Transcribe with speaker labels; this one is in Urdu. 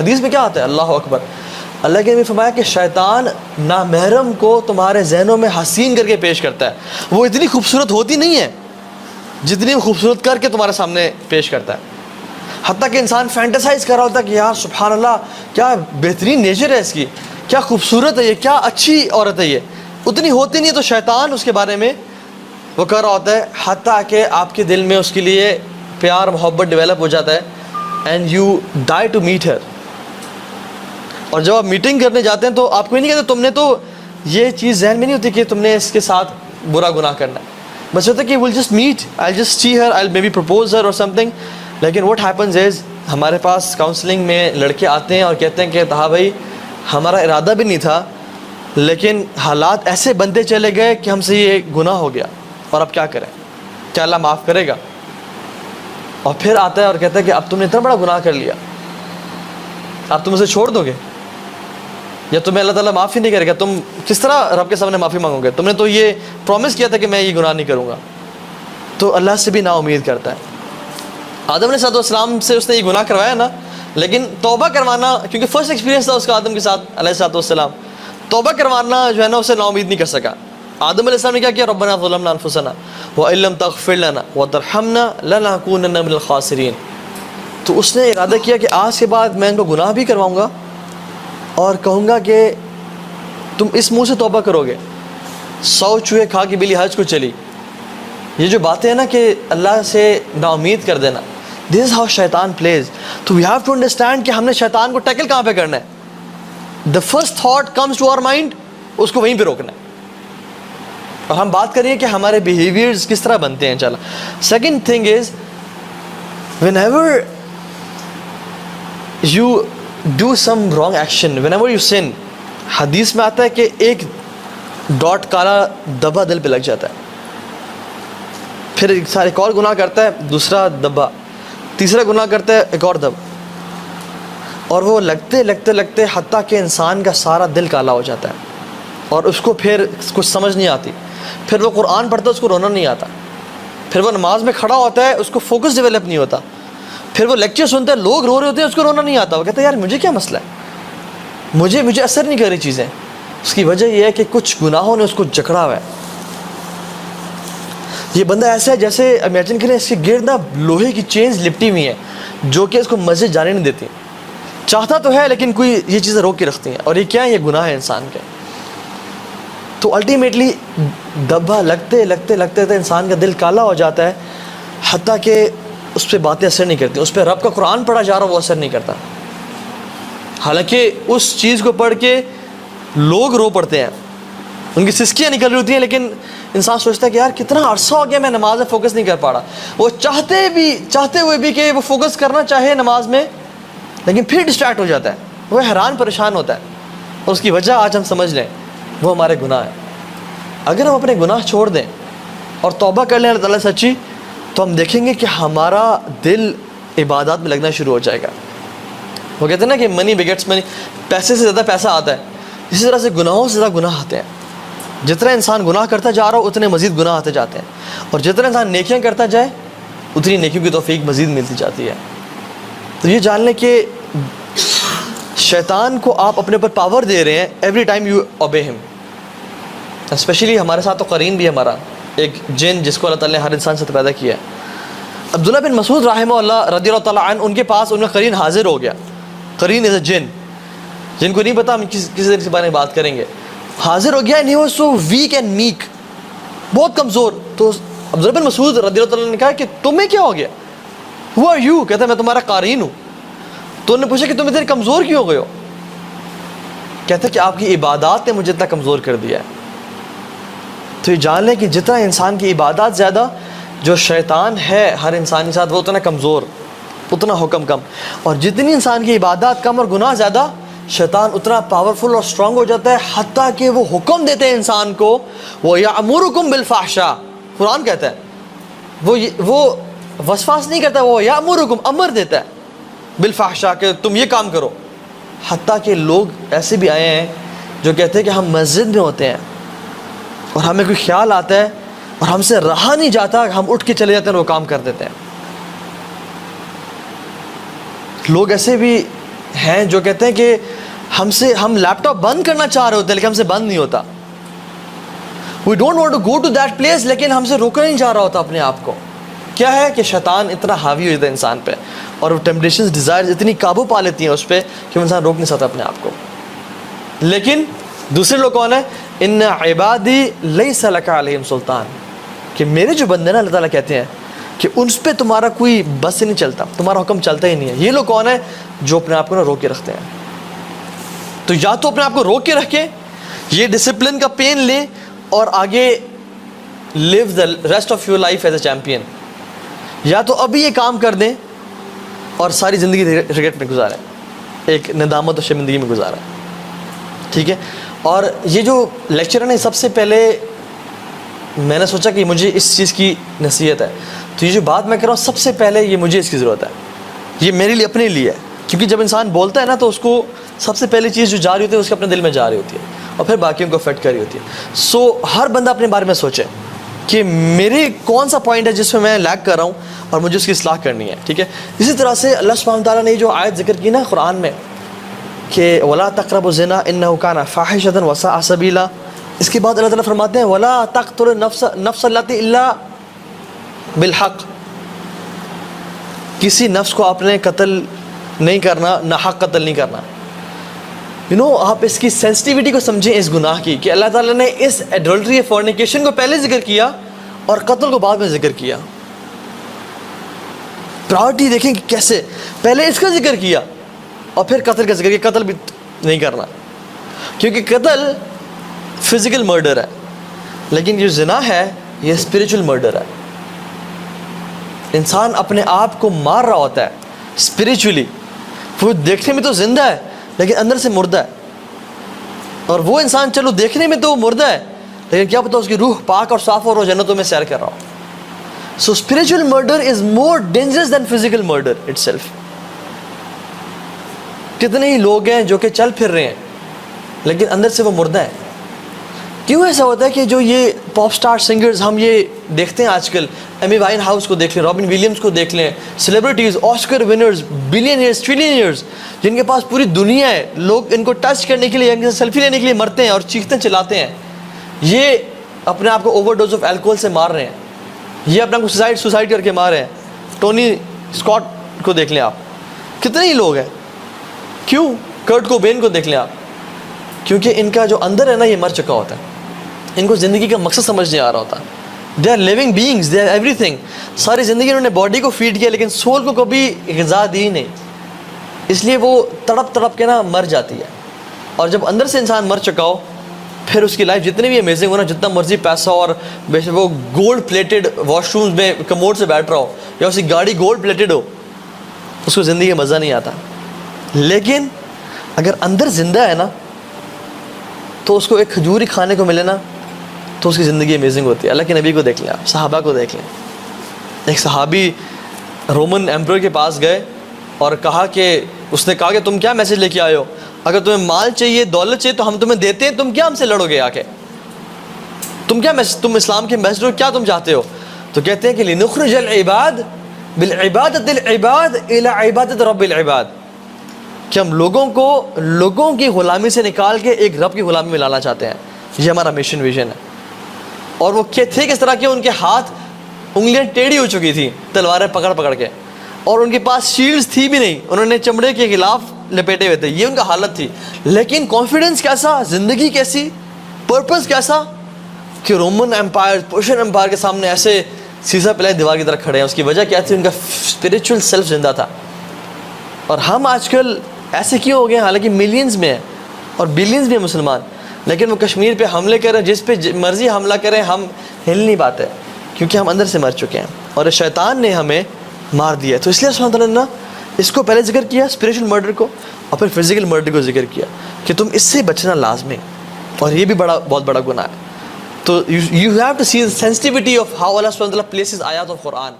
Speaker 1: حدیث میں کیا آتا ہے؟ اللہ اکبر، اللہ کے نبی فرمایا کہ شیطان نامحرم کو تمہارے ذہنوں میں حسین کر کے پیش کرتا ہے. وہ اتنی خوبصورت ہوتی نہیں ہے جتنی وہ خوبصورت کر کے تمہارے سامنے پیش کرتا ہے. حتیٰ کہ انسان فینٹیسائز کر رہا ہوتا ہے کہ یار سبحان اللہ کیا بہترین نیچر ہے اس کی، کیا خوبصورت ہے یہ، کیا اچھی عورت ہے یہ. اتنی ہوتی نہیں ہے تو شیطان اس کے بارے میں وہ کر رہا ہوتا ہے، حتیٰ کہ آپ کے دل میں اس کے لیے پیار محبت ڈیولپ ہو جاتا ہے. And you die to meet her. اور جب آپ میٹنگ کرنے جاتے ہیں تو آپ کو نہیں کہتے تم نے تو یہ چیز ذہن میں نہیں ہوتی کہ تم نے اس کے ساتھ برا گناہ کرنا ہے. بس ہوتا ہے کہ will just meet, I just see her, I may be propose her اور سم تھنگ. لیکن واٹ ہیپنز از ہمارے پاس کاؤنسلنگ میں لڑکے آتے ہیں اور کہتے ہیں کہ ہاں بھائی ہمارا ارادہ بھی نہیں تھا لیکن حالات ایسے بنتے چلے گئے کہ ہم سے یہ گناہ ہو گیا اور اب کیا کریں، کیا اللہ معاف کرے گا؟ اور پھر آتا ہے اور کہتا ہے کہ اب تم نے اتنا بڑا گناہ کر لیا، اب تم اسے چھوڑ دو گے یا تمہیں اللہ تعالیٰ معاف ہی نہیں کرے گا؟ تم کس طرح رب کے سامنے معافی مانگو گے؟ تم نے تو یہ پرومس کیا تھا کہ میں یہ گناہ نہیں کروں گا. تو اللہ سے بھی نا امید کرتا ہے. آدم علیہ السلام سے اس نے یہ گناہ کروایا نا، لیکن توبہ کروانا، کیونکہ فرسٹ ایکسپیرینس تھا اس کا آدم کے ساتھ علیہ السلام، توبہ کروانا جو ہے نا اسے نا امید نہیں کر سکا. آدم علیہ السلام نے کیا کیا؟ ربنا ظلمنا انفسنا وان لم تغفر لنا وترحمنا لنکونن من الخاسرین. تو اس نے ارادہ کیا کہ آج کے بعد میں ان کو گناہ بھی کرواؤں گا اور کہوں گا کہ تم اس منہ سے توبہ کرو گے. 100 چوہے کھا کے بلی حج کو چلی. یہ جو باتیں ہیں نا کہ اللہ سے نا امید کر دینا، دس از ہاؤ شیطان پلیز. تو وی ہیو ٹو انڈرسٹینڈ کہ ہم نے شیطان کو ٹیکل کہاں پہ کرنا ہے. The first thought comes to our mind, اس کو وہیں پہ روکنا ہے. اور ہم بات کریے کہ ہمارے بیہیویئرز کس طرح بنتے ہیں. چلا second thing is whenever you do some wrong action, whenever you سن، حدیث میں آتا ہے کہ ایک ڈاٹ کالا دبا دل پہ لگ جاتا ہے، پھر ایک اور گناہ کرتا ہے دوسرا دبا، تیسرا گناہ کرتا ہے ایک اور دب، اور وہ لگتے لگتے لگتے حتیٰ کہ انسان کا سارا دل کالا ہو جاتا ہے اور اس کو پھر کچھ سمجھ نہیں آتی. پھر وہ قرآن پڑھتا ہے اس کو رونا نہیں آتا، پھر وہ نماز میں کھڑا ہوتا ہے اس کو فوکس ڈیولپ نہیں ہوتا، پھر وہ لیکچر سنتا ہے لوگ رو رہے ہوتے ہیں اس کو رونا نہیں آتا. وہ کہتا ہے یار مجھے کیا مسئلہ ہے، مجھے اثر نہیں کر رہی چیزیں. اس کی وجہ یہ ہے کہ کچھ گناہوں نے اس کو جکڑا ہوا ہے. یہ بندہ ایسا ہے جیسے امیجن کریں اس کے گرد نا لوہے کی چینز لپٹی ہوئی ہیں جو کہ اس کو مسجد جانے نہیں دیتی. چاہتا تو ہے لیکن کوئی یہ چیزیں روک کے رکھتی ہیں. اور یہ کیا ہے؟ یہ گناہ ہے انسان کے. تو الٹیمیٹلی دبا لگتے لگتے لگتے انسان کا دل کالا ہو جاتا ہے، حتیٰ کہ اس پہ باتیں اثر نہیں کرتی. اس پہ رب کا قرآن پڑھا جا رہا وہ اثر نہیں کرتا، حالانکہ اس چیز کو پڑھ کے لوگ رو پڑتے ہیں، ان کی سسکیاں نکل رہی ہوتی ہیں، لیکن انسان سوچتا ہے کہ یار کتنا عرصہ ہو گیا میں نماز میں فوکس نہیں کر پا رہا. وہ چاہتے ہوئے بھی کہ وہ فوکس کرنا چاہے نماز میں، لیکن پھر ڈسٹریکٹ ہو جاتا ہے، وہ حیران پریشان ہوتا ہے. اور اس کی وجہ آج ہم سمجھ لیں وہ ہمارے گناہ ہیں. اگر ہم اپنے گناہ چھوڑ دیں اور توبہ کر لیں اللہ تعالیٰ سچی، تو ہم دیکھیں گے کہ ہمارا دل عبادات میں لگنا شروع ہو جائے گا. وہ کہتے ہیں نا کہ منی بگیٹس منی، پیسے سے زیادہ پیسہ آتا ہے. اسی طرح سے گناہوں سے زیادہ گناہ آتے ہیں. جتنا انسان گناہ کرتا جا رہا ہو اتنے مزید گناہ آتے جاتے ہیں، اور جتنا انسان نیکیاں کرتا جائے اتنی نیکیوں کی توفیق مزید ملتی جاتی ہے. تو یہ جان لیں کہ شیطان کو آپ اپنے اوپر پاور دے رہے ہیں ایوری ٹائم یو اوبے ہم. اسپیشلی ہمارے ساتھ تو قرین بھی ہمارا ایک جن جس کو اللہ تعالیٰ نے ہر انسان سے پیدا کیا ہے. عبداللہ بن مسعود رحمہ اللہ رضی اللہ تعالیٰ عنہ، ان کے پاس ان کا قرین حاضر ہو گیا. قرین از اے جن، جن کو نہیں پتا ہم کس بارے میں بات کریں گے. حاضر ہو گیا، نہیں وہ سو ویک اینڈ میک، بہت کمزور. تو عبداللہ بن مسعود رضی اللہ تعالیٰ نے کہا کہ تمہیں کیا ہو گیا؟ Who are you? کہتا ہے میں تمہارا قارئین ہوں. تو انہوں نے پوچھا کہ تم اتنے کمزور کیوں ہو گئے ہو؟ کہتا ہے کہ آپ کی عبادات نے مجھے اتنا کمزور کر دیا ہے. تو یہ جان لیں کہ جتنا انسان کی عبادات زیادہ، جو شیطان ہے ہر انسان کے ساتھ وہ اتنا کمزور، اتنا حکم کم. اور جتنی انسان کی عبادات کم اور گناہ زیادہ، شیطان اتنا پاورفل اور اسٹرانگ ہو جاتا ہے، حتیٰ کہ وہ حکم دیتے ہیں انسان کو. وہ یأمرکم بالفحشاء، قرآن کہتا ہے، وہ وسواس نہیں کرتا، وہ یأمرکم، امر دیتا ہے بالفحشاء کہ تم یہ کام کرو. حتیٰ کہ لوگ ایسے بھی آئے ہیں جو کہتے ہیں کہ ہم مسجد میں ہوتے ہیں اور ہمیں کوئی خیال آتا ہے اور ہم سے رہا نہیں جاتا، ہم اٹھ کے چلے جاتے ہیں اور وہ کام کر دیتے ہیں. لوگ ایسے بھی ہیں جو کہتے ہیں کہ ہم لیپ ٹاپ بند کرنا چاہ رہے ہوتے ہیں لیکن ہم سے بند نہیں ہوتا. We don't want to go to that place, لیکن ہم سے روکا نہیں جا رہا ہوتا اپنے آپ کو. کیا ہے کہ شیطان اتنا حاوی ہو جاتا ہے انسان پہ, اور وہ ٹیمپٹیشنز ڈیزائرز اتنی قابو پا لیتی ہیں اس پہ کہ وہ انسان روک نہیں سکتا اپنے آپ کو. لیکن دوسرے لوگ کون ہیں؟ ان عبادی لیس لک علیہم سلطان, کہ میرے جو بندے نا اللہ تعالیٰ کہتے ہیں کہ ان پہ تمہارا کوئی بس نہیں چلتا, تمہارا حکم چلتا ہی نہیں ہے. یہ لوگ کون ہیں؟ جو اپنے آپ کو نا روک کے رکھتے ہیں. تو یا تو اپنے آپ کو روک کے رکھیں, یہ ڈسپلن کا پین لیں اور آگے leave the rest of your life as a champion, یا تو ابھی یہ کام کر دیں اور ساری زندگی ریگریٹ میں گزاریں, ایک ندامت و شرمندگی میں گزاریں. ٹھیک ہے. اور یہ جو لیکچر ہے نا, سب سے پہلے میں نے سوچا کہ مجھے اس چیز کی نصیحت ہے, تو یہ جو بات میں کر رہا ہوں سب سے پہلے یہ مجھے اس کی ضرورت ہے, یہ میرے لیے اپنے لیے ہے. کیونکہ جب انسان بولتا ہے نا تو اس کو سب سے پہلی چیز جو جا رہی ہوتی ہے اس کے اپنے دل میں جا رہی ہوتی ہے, اور پھر باقیوں کو افیکٹ کر رہی ہوتی ہے. سو ہر بندہ اپنے بارے میں سوچے کہ میرے کون سا پوائنٹ ہے جس میں میں لیگ کر رہا ہوں اور مجھے اس کی اصلاح کرنی ہے. ٹھیک ہے. اسی طرح سے اللہ سبحانہ تعالیٰ نے جو آیت ذکر کی نا قرآن میں کہ ولا تقربوا الزنا انه كان فاحشة وساء سبيلا, اس کے بعد اللہ تعالیٰ فرماتے ہیں ولا تقتلوا النفس التي الا بالحق, کسی نفس کو آپ نے قتل نہیں کرنا, نہ حق قتل نہیں کرنا. آپ اس کی سینسٹیوٹی کو سمجھیں اس گناہ کی, کہ اللہ تعالیٰ نے اس ایڈلٹری فورنیکیشن کو پہلے ذکر کیا اور قتل کو بعد میں ذکر کیا. پرائورٹی دیکھیں کہ کیسے پہلے اس کا ذکر کیا اور پھر قتل کا ذکر کیا. قتل بھی نہیں کرنا, کیونکہ قتل فزیکل مرڈر ہے, لیکن جو زنا ہے یہ اسپریچول مرڈر ہے. انسان اپنے آپ کو مار رہا ہوتا ہے اسپریچولی, وہ دیکھنے میں تو زندہ ہے لیکن اندر سے مردہ ہے. اور وہ انسان چلو دیکھنے میں تو مردہ ہے لیکن کیا پتہ اس کی روح پاک اور صاف اور وہ جنتوں میں سیر کر رہا ہو. So spiritual murder is more dangerous than physical murder itself. کتنے ہی لوگ ہیں جو کہ چل پھر رہے ہیں لیکن اندر سے وہ مردہ ہیں. کیوں ایسا ہوتا ہے کہ جو یہ پاپ سٹار سنگرز ہم یہ دیکھتے ہیں آج کل, ایمی وائن ہاؤس کو دیکھ لیں, رابن ولیمز کو دیکھ لیں, سیلیبریٹیز, آسکر ونرز, بلینئرز, ٹریلینئرز, جن کے پاس پوری دنیا ہے, لوگ ان کو ٹچ کرنے کے لیے, ان سے سیلفی لینے کے لیے مرتے ہیں اور چیختے چلاتے ہیں. یہ اپنے آپ کو اوور ڈوز آف الکوہول سے مار رہے ہیں, یہ اپنا کو سوسائڈ کر کے مار رہے ہیں. ٹونی اسکاٹ کو دیکھ لیں آپ, کتنے ہی لوگ ہیں. کیوں؟ کرٹ کوبین کو دیکھ لیں آپ, کیونکہ ان کا جو اندر ہے نا یہ مر چکا ہوتا ہے, ان کو زندگی کا مقصد سمجھ نہیں آ رہا ہوتا. They are living beings, they are ایوری تھنگ. ساری زندگی انہوں نے باڈی کو فیڈ کیا لیکن سول کو کبھی غذا دی نہیں, اس لیے وہ تڑپ تڑپ کے نا مر جاتی ہے. اور جب اندر سے انسان مر چکا ہو پھر اس کی لائف جتنی بھی امیزنگ ہو نا, جتنا مرضی پیسہ اور وہ گولڈ پلیٹڈ واش رومز میں کموڈ سے بیٹھ رہا ہو یا اس کی گاڑی گولڈ پلیٹڈ ہو, اس کو زندگی کا مزہ نہیں آتا. لیکن اگر اندر زندہ ہے نا تو اس کو ایک کھجور ہی کھانے کو ملے نا تو اس کی زندگی امیزنگ ہوتی ہے. اللہ کے نبی کو دیکھ لیں آپ, صحابہ کو دیکھ لیں. ایک صحابی رومن ایمپرر کے پاس گئے اور کہا کہ اس نے کہا کہ تم کیا میسج لے کے آئے ہو, اگر تمہیں مال چاہیے, دولت چاہیے تو ہم تمہیں دیتے ہیں, تم کیا ہم سے لڑو گے آ کے, تم اسلام کے میسج ہو, کیا تم چاہتے ہو؟ تو کہتے ہیں کہ لنخرج العباد بالعبادت العباد الى عبادت رب العباد, کہ ہم لوگوں کی غلامی سے نکال کے ایک رب کی غلامی میں لانا چاہتے ہیں. یہ ہمارا مشن ویژن ہے. اور وہ تھے کس طرح کے, ان کے ہاتھ انگلیاں ٹیڑھی ہو چکی تھی تلواریں پکڑ پکڑ کے, اور ان کے پاس شیلڈز تھی بھی نہیں, انہوں نے چمڑے کے غلاف لپیٹے ہوئے تھے. یہ ان کا حالت تھی. لیکن کانفیڈنس کیسا, زندگی کیسی, پرپس کیسا, کہ رومن امپائر, پرشین امپائر کے سامنے ایسے سیسا پلائی دیوار کی طرح کھڑے ہیں. اس کی وجہ کیا تھی؟ ان کا اسپریچول سیلف زندہ تھا. اور ہم آج کل ایسے کیوں ہو گئے؟ حالانکہ ملینز میں ہیں اور بلینز بھی ہیں مسلمان, لیکن وہ کشمیر پہ حملے کریں, جس پہ مرضی حملہ کریں, ہم ہل نہیں پاتے کیونکہ ہم اندر سے مر چکے ہیں اور شیطان نے ہمیں مار دیا ہے. تو اس لیے سبحانہ تعالیٰ نے اس کو پہلے ذکر کیا, اسپریچول مرڈر کو, اور پھر فزیکل مرڈر کو ذکر کیا کہ تم اس سے بچنا لازمی, اور یہ بھی بہت بڑا گناہ ہے. تو you have to see the sensitivity of how Allah subhanahu wa ta'ala places ayat of Quran.